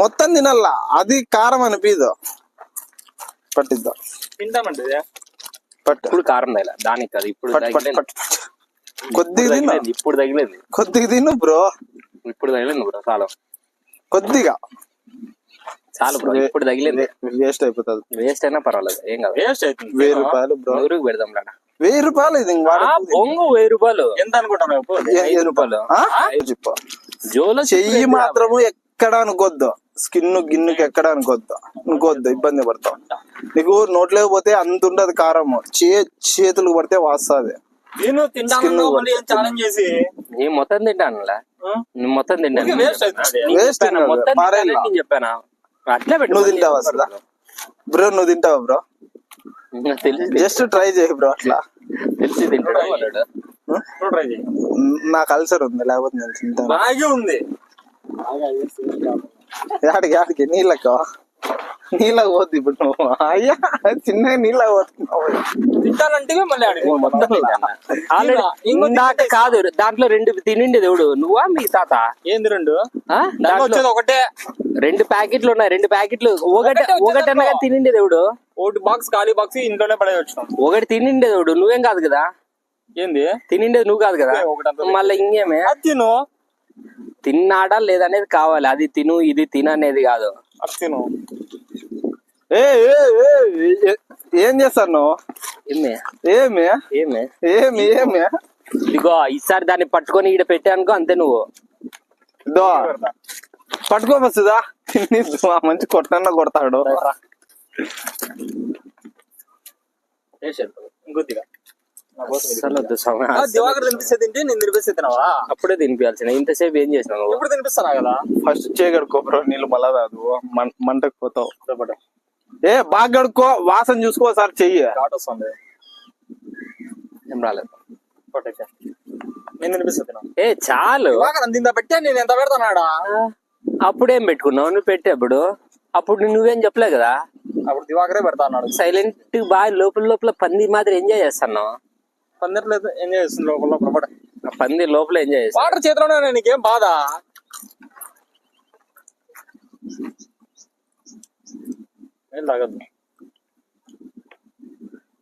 మొత్తం తినల్లా, అది కారం అనిపిదు. పట్టిద్దాం, తింటామంటే ఇప్పుడు కారం తగిల దానికి కాదు. ఇప్పుడు కొద్దిగా తిను, ఇప్పుడు తగిలేదు. కొద్దిగా తిను బ్రో. ఇప్పుడు తగిలేదు బ్రో, చాలా కొద్దిగా చాలు బ్రో. ఇప్పుడు తగిలేదు, వేస్ట్ అయిపోతుంది. వేస్ట్ అయినా పర్వాలేదు, ఏం కాదు. వేస్ట్ అవుతుంది. 1000 రూపాయలు బ్రో, ఊరికి పెడదాం లాగా. 1000 రూపాయలు ఇది. బొంగు 1000 రూపాయలు ఎంత అనుకుంటున్నావు? 5 రూపాయలు. చెప్పు, జోలో చెయ్యి మాత్రము ఎక్కడ అనుకోద్దు, స్కిన్ గిన్నుకి ఎక్కడ అనుకోద్దు, ఇబ్బంది పడతావు. నీకు నోట్లోకి పోతే అంత ఉండదు కారం, చేతులకు పడితే వాస్తుంది. నేను తింటాను ఛాలెంజ్ చేసి నేను మొత్తం తింటానులా, నువ్వు మొత్తం తింటాను. నేను చెప్పానా అట్లే పెట్టు. నువ్వు తింటావా అసలు బ్రో? నువ్వు తింటావా బ్రో? తెలిసి జస్ట్ ట్రై చేయి బ్రో, అట్లా తెలిసి తింటాడు. ట్రై చేయి. నాకు అల్సర్ ఉంది, లేకపోతే నేను తింటాను. బాగా ఉంది. యాడికి నీళ్ళకు పోద్ది ఇప్పుడు నువ్వు. అయ్యా చిన్నగా నీళ్ళకి పోతున్నావు. తింటానంటే మళ్ళీ ఇందాక కాదు, దాంట్లో 2 తినిండి దేవుడు. నువ్వా మీ తాత? ఏంది 2? వచ్చేది ఒకటే. 2 ప్యాకెట్లు ఉన్నాయి, 2 ప్యాకెట్లు ఒకటన్నగా తినిండి దేవుడు. ఒకటి బాక్స్ ఖాళీ బాక్స్ ఇంట్లోనే పడే వచ్చాం. ఒకటి తినిండే దేవుడు, నువ్వేం కాదు కదా. ఏంది తినిండేది నువ్వు కాదు కదా. మళ్ళీ ఇంకేమే తిను, తిన్నాడా లేదనేది కావాలి. అది తిను ఇది తిన అనేది కాదు. తిను. ఏం చేస్తాను నువ్వు? ఏమి ఇదిగో ఈసారి దాన్ని పట్టుకొని ఈడ పెట్టానుకో, అంతే. నువ్వు పట్టుకోవచ్చుదా, మంచి కొట్టన్నా కొడతాడు. ఇంకొద్దిగా దివాకర్ తినిపిస్తే నేను తినిపిస్తున్నావా? అప్పుడే తినిపించాల్సిన. ఇంతసేపు ఏం చేసినావు? ఇప్పుడు తినిపిస్తానా కదా. ఫస్ట్ చేయగడుకో బ్రో, నీళ్ళు మళ్ళా రాదు, మంటకు పోతావు. బాగా గడుకో, వాసన చూసుకో సార్. చెయ్యి వస్తుంది, ఏం రాలేదు. నేను తినిపిస్తున్నా. చాలు, అంత పెట్టా. నేను ఎంత పెడతానాడా? అప్పుడేం పెట్టుకున్నావు? నువ్వు పెట్టేప్పుడు అప్పుడు నువ్వేం చెప్పలే కదా. అప్పుడు దివాకరే పెడతా అన్నాడు. సైలెంట్ బాగా లోపల పంది మాదిరి ఎంజాయ్ చేస్తున్నావు. పందిట్లేదు ఎంజాయ్ చేస్తుంది లోపల. పంది లోపల ఎంజాయ్ చేస్తా. వాటర్ చేతిలోనే, నీకేం బాధ? ఏం తాగద్దు.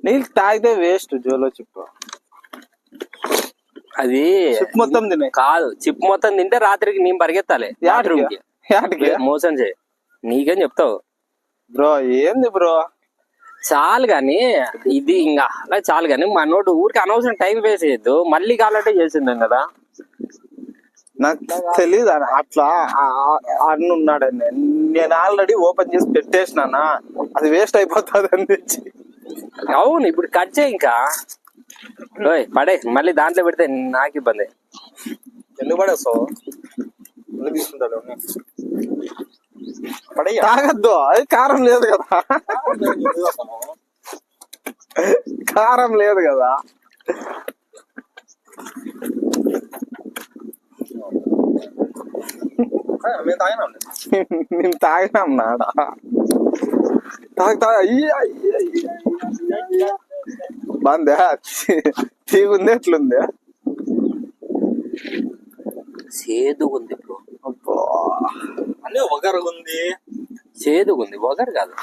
నీళ్ళు తాగితే వేస్ట్. జోలో చిప్ అది చిప్ మొత్తం తినే కాదు. చిప్ మొత్తం తింటే రాత్రికి నేను పరిగెత్తాలి బాత్రూమ్ కి. మోసం చేయి, నీకేం చెప్తావు బ్రో? ఏంది బ్రో? చాలు గాని ఇది ఇంకా అలా చాలు గాని. మనోడు ఊరికి అనవసరం టైం వేస్ట్ చేయొద్దు. మళ్ళీ కావాలంటే చేసిందాం కదా. నాకు తెలీదు అట్లా అన్న ఉన్నాడని. నేను ఆల్రెడీ ఓపెన్ చేసి పెట్టేసినానా, అది వేస్ట్ అయిపోతుంది అనిపించి. అవును, ఇప్పుడు కట్ చేయి. ఇంకా పడే, మళ్ళీ దాంట్లో పెడితే నాకు ఇబ్బంది. ఎందుకు పడేస్తావు? తీసుకుంటాడు. తాగద్దు, అది కారం లేదు కదా. కారం లేదు కదా. నేను తాగినాం నాడా. బాగుందా? తీగుంది, ఎట్లుంది? సేదుగుంది బ్రో. అన్నీ ఒగరుగుంది. సేదుగుంది, ఒగరు కాదు.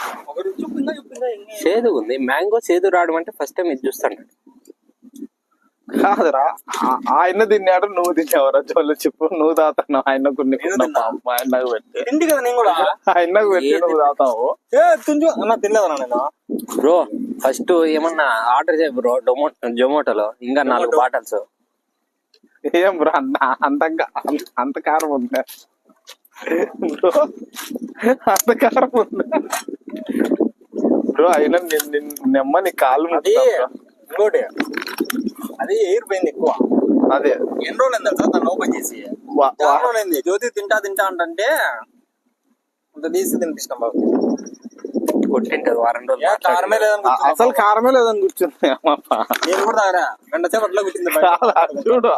సేదుగుంది. మ్యాంగో సేదు రావడం అంటే ఫస్ట్ టైం ఇది చూస్తాను. కాదురా, ఆయన తిన్నాడు, నువ్వు తిన్నావరా? జోలు చెప్పు. నువ్వు తాగుతున్నావు, ఆయనకు ఆయనకు పెట్టి కదా. నేను కూడా ఆయనకు పెట్టి నువ్వు తాగుతావు. తినలేదన్నా నేను. బ్రో ఫస్ట్ ఏమన్నా ఆర్డర్ చేయ బ్రో, జొమాటోలో. ఇంకా 4 బాటిల్స్. ఏం బ్రో అంత కారం ఉందా బ్రో? అంత కారం ఉందా బ్రో? అయినా నెమ్మని కాలు. ఇంకోటి, అది ఎయిర్ పోయింది ఎక్కువ. అదే ఎన్ని రోజులు అయింది తెలుసా దాన్ని ఓపెన్ చేసి? రోజులైంది. జ్యోతి తింటా అంటే అంత తీసి తినిపిస్తాం బాబు. కొట్టింటది వారం రోజులు. కారమే లేదని అసలు కారమే లేదని కూర్చుంది. నేను కూడా తాగరా, గంట సేపు అట్లా కూర్చుంది. చూడు,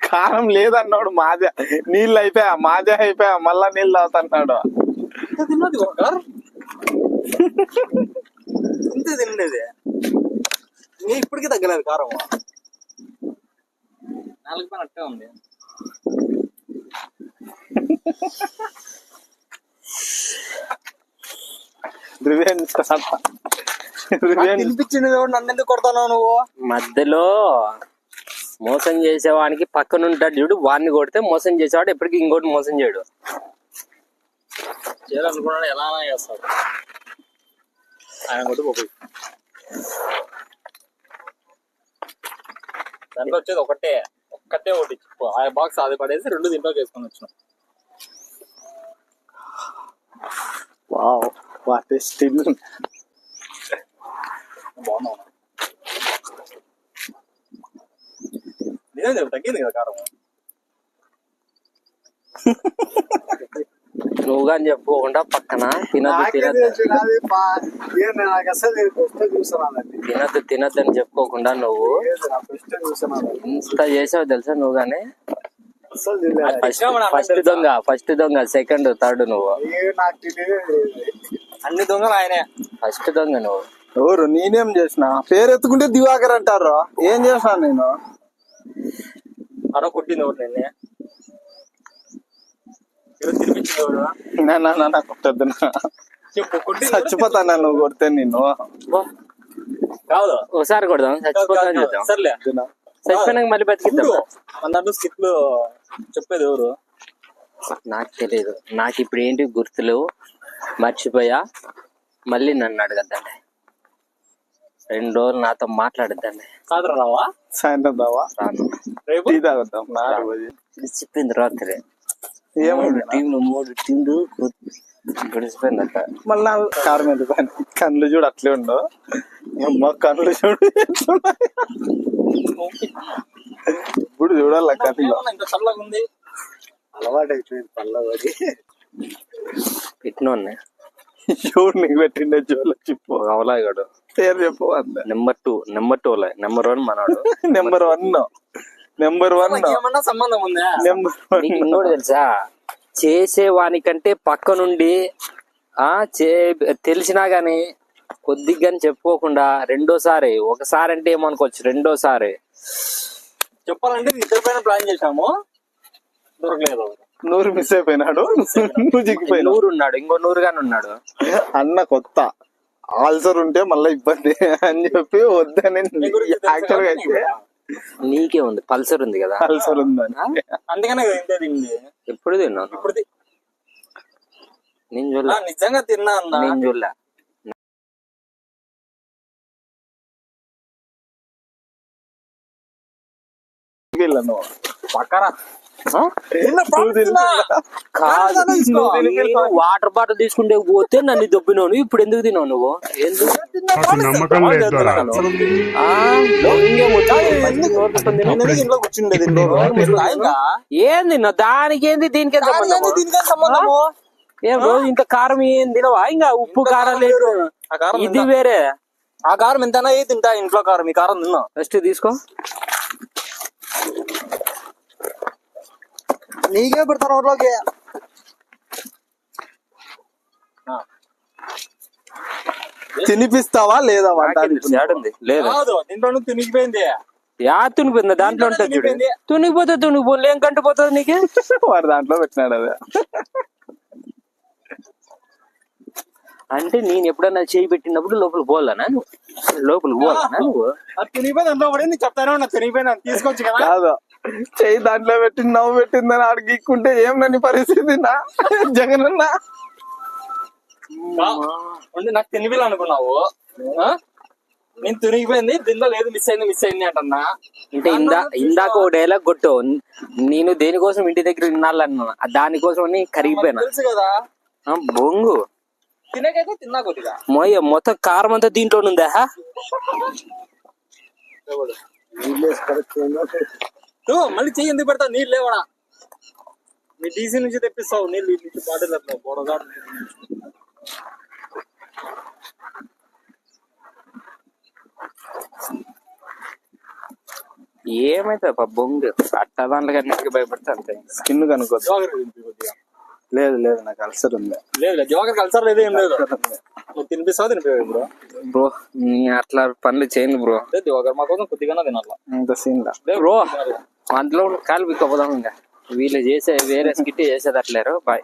కారం లేదన్నాడు. మాజా నీళ్ళు అయిపోయా, మాజా అయిపోయా, మళ్ళా నీళ్ళు తాగుతున్నాడు. తిన్నది ఇంతే తినలేదు. ఇప్పటికీ తగ్గలేదు కారం. 4 పైన అట్టే ఉంది. రివెంజ్ తినిపించింది నన్ను ఎందుకు కొడతావు నువ్వు? మధ్యలో మోసం చేసేవానికి పక్కన ఉంటాడు చూడు, వాడిని కొడితే మోసం చేసేవాడు ఎప్పటికీ ఇంకోటి మోసం చేయడు. చేయాలనుకున్నాడు ఎలా చేస్తాడు ఆయన కొట్టి పోయి. దాంట్లో వచ్చేది ఒక్కటే ఒకటి ఆ బాక్స్ అది పడేసి 2 దీంట్లోకి వేసుకొని వచ్చినాం. Wow what a still. బాగున్నావు నేనే తగ్గింది కదా కారం. నువ్వు కానీ చెప్పుకోకుండా పక్కన తినద్దు అని చెప్పుకోకుండా నువ్వు ఇంత చేసావు తెలుసా నువ్వు గానీ. ఫస్ట్ దొంగ సెకండ్ థర్డ్ నువ్వు. అన్ని దొంగలు ఆయనే. ఫస్ట్ దొంగ నువ్వు. ఎవరు? నేనేం చేసిన? పేరు ఎత్తుకుంటే దివాకర్ అంటారు. ఏం చేసాను నేను? అరో కొట్టింది ఒకటి నిన్నే తినిపించింది. కొట్టద్దు, చెప్పు కొట్టి చచ్చిపోతాను నువ్వు కొడితే. నేను కాదు ఒకసారి కొడదాం, చచ్చిపోతాను చూద్దాం. సర్లే చచ్చిపోయినాక మళ్ళీ బతికిద్దాం. అన్నట్టు స్కిట్లు చెప్పేది ఎవరు? నాకు తెలియదు. నాకు ఇప్పుడు ఏంటి గుర్తులేవు, మర్చిపోయా. మళ్ళీ నన్ను అడగద్దండి. 2 రోజులు నాతో మాట్లాడద్దండి. సాయంత్రం రావా? సాయంత్రం రావా? రేపు టీ తాగుతాం. చెప్పింది రాత్రి ఏమైంది? 3 టీంలు గడిచిపోయిందట. మళ్ళా కారు మీద కళ్ళు చూడు అట్లే ఉండవు. మా కళ్ళు చూడు ఇప్పుడు చూడాల కళ్ళు. ఇంత చల్లగా ఉంది. అలవాటు అయిపోయింది పల్లవది. పెట్టినోన్నే చూడు నీకు పెట్టిండే జోలో చెప్పు. అవలాగాడు పేరు చెప్పు. అంతే. నెంబర్ 2 నెంబర్ 1 మనవాడు. నెంబర్ 1 ఏమన్నా సంబంధం ఉందా? నెంబర్ 1. నీకు ఇంకోటి తెలుసా, చేసేవానికంటే పక్క నుండి తెలిసినా గాని కొద్దిగా చెప్పుకోకుండా రెండోసారి, ఒకసారి అంటే ఏమనుకోవచ్చు, రెండోసారి చెప్పాలంటే ఇద్దరి పైన ప్లాన్ చేసాము, దొరకలేదు. 100 మిస్ అయిపోయినాడు. నువ్వు జిగిపోయినా. 100 ఉన్నాడు, ఇంకో 100 గాని ఉన్నాడు. అన్న కొత్త ఆల్సర్ ఉంటే మళ్ళీ ఇబ్బంది అని చెప్పి వద్దని యాక్చువల్ గా అయితే నీకే ఉంది, పల్సర్ ఉంది కదా. ఆల్సర్ ఉందని అందుకనే తింది. ఎప్పుడు తిన్నాను? ఇప్పుడు నేను చూడలే. నిజంగా తిన్నా అన్నా. నేను చూడలే. పక్కరా వాటర్ బాటిల్ తీసుకుంటే పోతే నన్ను దొబ్బినాను. ఇప్పుడు ఎందుకు తిన్నావు నువ్వు? ఏం తిన్నావు? దానికి ఏంది దీనికి సంబంధము? ఏం రోజు ఇంత కారం ఏం తినవా? ఇంకా ఉప్పు కారం లేదు, ఇది వేరే. ఆ కారం ఎంతనా తింటా, ఇంట్లో కారం. ఈ కారం తిన్నా. ఫస్ట్ తీసుకో. నీకే పెడతాను ఊర్లోకి. తినిపిస్తావా లేదా? ఏడుంది? లేదు, దీంట్లో తినిగిపోయింది. యా తునిపోయింది? దాంట్లో ఉంటుంది చూడు. తునిగిపోతే తునిగిపోలే, ఏం కంటిపోతుంది నీకు? వాడు దాంట్లో పెట్టినాడు. అదే అంటే నేను ఎప్పుడన్నా చేయి పెట్టినప్పుడు లోపలికి పోవాలనా? లోపలికి పోవాలనా నువ్వు? తినిగిపోయింది అందులో పడింది చెప్తానే ఉన్నా. తినిగిపోయింది తీసుకొచ్చి కదా. కాదు, చెయ్యి దాంట్లో పెట్టి నవ్వు పెట్టిందని ఆడ గీక్కుంటే ఏం నన్ను పరిస్థితి నా జగనన్న. నాకు తినిపిల్లు అనుకున్నావు. నేను తినిగిపోయింది, దీనిలో లేదు, మిస్ అయింది అంటన్నా. అంటే ఇందాక ఒక డైలాగ్ కొట్టు. నేను దేనికోసం ఇంటి దగ్గర తినాలన్నా, దానికోసం కరిగిపోయినా. తెలుసు కదా బొంగు. తినకైతే తిన్నా కొద్దిగా. మొత్తం కారం అంతా దీంట్లో ఉందా? మళ్ళీ చెయ్యి ఎందుకు పెడతావు? నీళ్ళు లేవడా? మీ డీసీ నుంచి తెప్పిస్తావు నీళ్ళు. నుంచి బాటిల్ అట్లా బోడగా. ఏమైతే బొంగు అట్ట దాంట్లో అన్నిటికీ భయపడితే అంతే. స్కిన్ కనుకోద్దు. లేదు నాకు అల్సర్ ఉంది. లేదు జోకర్ అల్సర్ లేదు, ఏం లేదు. తినిపిస్తావు తినిపోయావు ఇప్పుడు బ్రో. అట్లా పనులు చేయండి బ్రో. జోకర్ మా కోసం కొద్దిగా తినాల. ఇంత సీన్ బ్రో. అందులో కాలు పిక్కపోదాం. ఇంకా వీళ్ళు చేసే వేరే స్కిట్ చేసేదట్లేరు. బాయ్.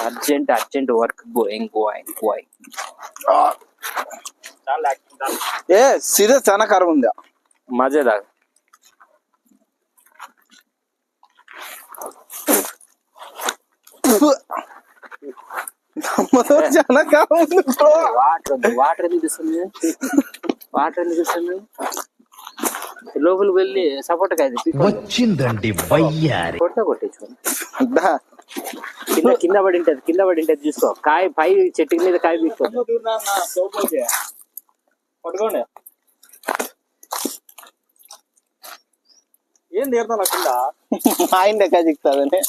Urgent work going. చాలా యాక్టింగ్ చాలా. ఏ సీరియస్ చాలా కారం ఉంది. మజేదార్. చాలా కారం ఉంది బ్రో. వాటర్ ఎందుకు ఇస్తుంది? లోపలికి వెళ్ళి సపోర్ట్ కాదు వచ్చిందండి వయ్యారి. కొట్టించుకోండి. కింద పడి ఉంటది చూసుకో. కాయ పై చెట్టు మీద కాయ పీక్కోండి. పట్టుకోండి. ఏం తీరుతాను కింద ఆయన ఎక్క చిక్తాదని.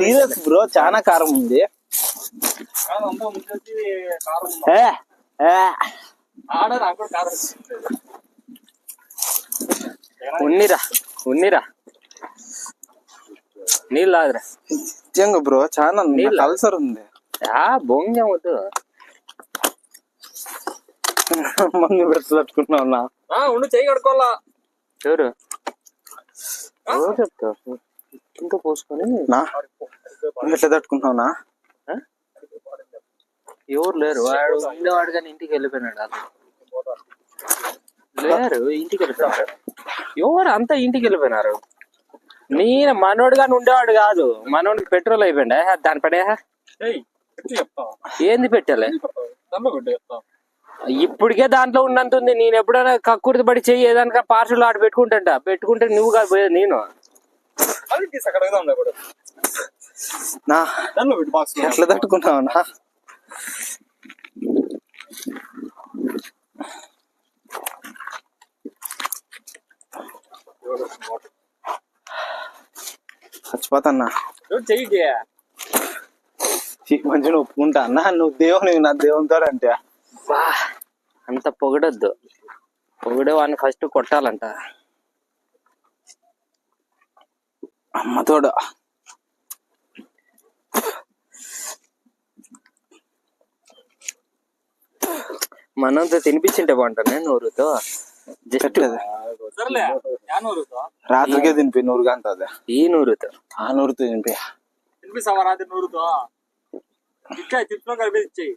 సీరియస్ బ్రో చాలా కారం ఉంది. అంతా ముందు కారం ఆడరా అక్కడ కారం ఉన్నిరా నీళ్ళు లాదురా. నిజంగా బ్రో చాలా అల్సర్ ఉంది. బొంగం వద్దు. మందు పెట్టుకున్నావునా? ఉండు చేయి కడుకోవాలా. ఎవరు చెప్తావు? ఇంకా పోసుకొని ఎట్లా తట్టుకుంటున్నావునా? ఎవరు లేరు. వాడు ఉండేవాడు కానీ ఇంటికి వెళ్ళిపోయినాడు. లేరు, ఇంటికి వెళ్ళిపోయినాడు. ఎవరు అంతా ఇంటికి వెళ్ళిపోయినారు. నేను మనోడు కానీ ఉండేవాడు కాదు. మనోడికి పెట్రోల్ అయిపోయిండే దాని పడే. ఏంది పెట్టాలి? ఇప్పటికే దాంట్లో ఉన్నంతుంది. నేను ఎప్పుడైనా కక్కుర్తి పడి చెయ్యి ఏదానిక పార్సల్ ఆడ పెట్టుకుంటే నువ్వు కాదు పోయేది నేను. ఎట్లా తట్టుకున్నావునా? చచ్చిపోతాన్నా. మంచిగా ఒప్పుకుంటా అన్నా. నువ్వు దేవుని నా దేవునితో అంటే అంత పొగడొద్దు. పొగిడే వాడిని ఫస్ట్ కొట్టాలంట. అమ్మతోడు మనంతా తినిపించింటే బాగుంటానే నూరుతో. జస్ట్ రాత్రికే తినిపి నూరు గంట. ఈ నూరుతో ఆ నూరుతో తినిపి. తినిపిస్తావా రాత్రి నూరుతో? ఇచ్చాయి తిప్పులో కలిపి ఇచ్చేయి.